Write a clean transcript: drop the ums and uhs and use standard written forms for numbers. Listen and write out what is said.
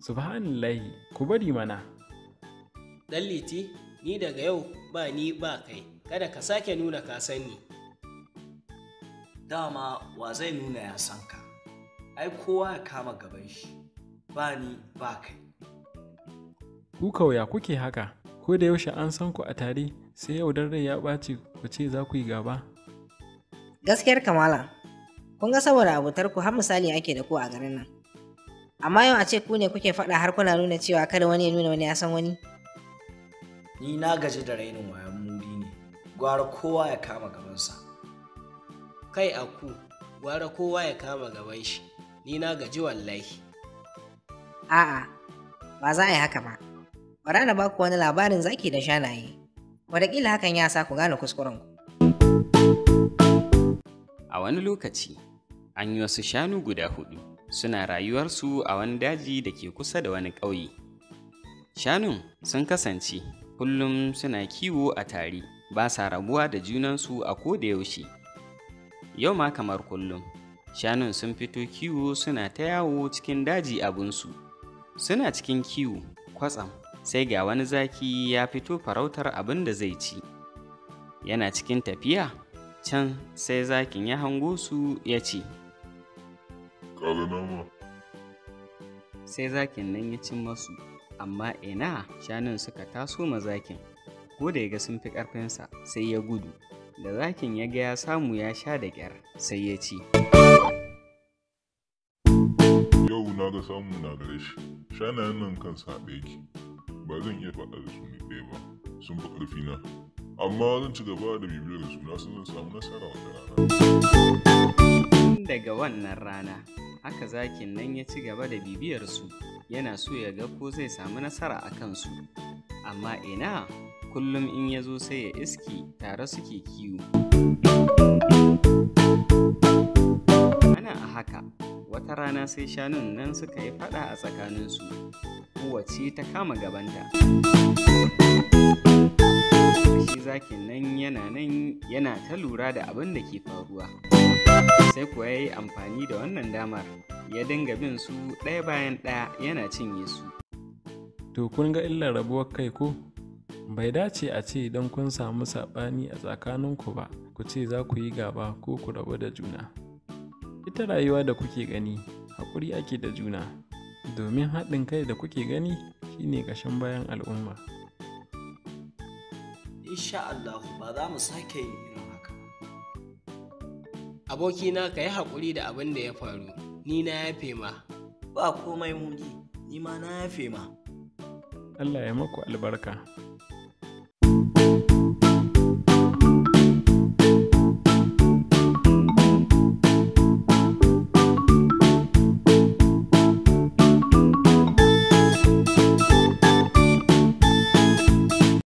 Subhanallahi, ku bari mana. Dan liti, ni daga yau ba ni ba kai, kada ka sake nuna ka sani. Dama wa zai nuna ya san ka, ai kowa ya kama gaban shi, ba ni ba kai. Ku kauya kuke haka, ko da yaushe an san ku a tare sai yau dan rai ya ɓaci ku ce za ku yi gaba. Gaskiyar kamala, kun ga saboda abotar ku har misali ake da ku a garin nan. Amma yau a ce ku ne kuke faɗa har kuna nuna cewa kada wani ya nuna wani ya san wani. Ni na gaji da rainin wayan muri ne, gwara kowa ya kama gabansa. Kai aku, gwara kowa ya kama gaban shi, ni na gaji wallahi. A'a, ba za a yi haka ba. Bara na ba ku wani labarin zaki da shanaye. Wataƙila hakan ya sa ku gane kuskuren ku. A wani lokaci, an yi wasu shanu guda 4 suna rayuwarsu a wani daji da ke kusa da wani ƙauye. Shanun sun kasance kullum suna kiwo a tare, ba sa rabuwa da junansu a koda yaushe. Yau ma kamar kullum, shanun sun fito kiwo suna ta yawo cikin daji abunsu. Suna cikin kiwo, kwatsam sai ga wani zaki ya fito farautar abin da zai ci. Yana cikin tafiya, can sai zakin ya hango su ya ce, Ƙala nama. Sai zakin nan ya cin masu, amma ina shanun suka taso ma zakin, ko da ya ga sun fi ƙarfinsa sai ya gudu. Da zakin ya ga ya samu ya sha da ƙyar sai ya ce, Yau na ga samu na gare shi, shanayen nan kan saɓe ki, ba zan iya faɗa da su ne ɗaya ba, sun fi ƙarfi na. Amma zan ci gaba da bibiyar da su na zan samu nasara wata rana. Daga wannan rana, haka zakin nan ya ci gaba da bibiyar su, yana so ya ga ko zai samu nasara a kansu. Amma ina, kullum in ya zo sai ya iski tare suke kiwo. Ana a haka, wata rana sai shanun nan suka yi faɗa a tsakaninsu, kowace ta kama gabanta. Shi zakin nan yana ta lura da abin da ke faruwa. Sai kuwa ya yi amfani da wannan damar, ya dinga bin su ɗaya bayan ɗaya yana cinye su. To kun ga illar rabuwar kai ko? Bai dace a ce idan kun samu saɓani a tsakaninku ba, ku ce za ku yi gaba ko ku rabu da juna. Ita rayuwa da kuke gani, haƙuri ake da juna, domin haɗin kai da kuke gani shine ƙashin bayan al'umma. Insha Allah ba za mu sake yin irin haka. Abokina ka yi haƙuri da abin da ya faru, ni na yafe ma. Ba komai mudi, ni ma na yafe ma. Allah ya maku albarka.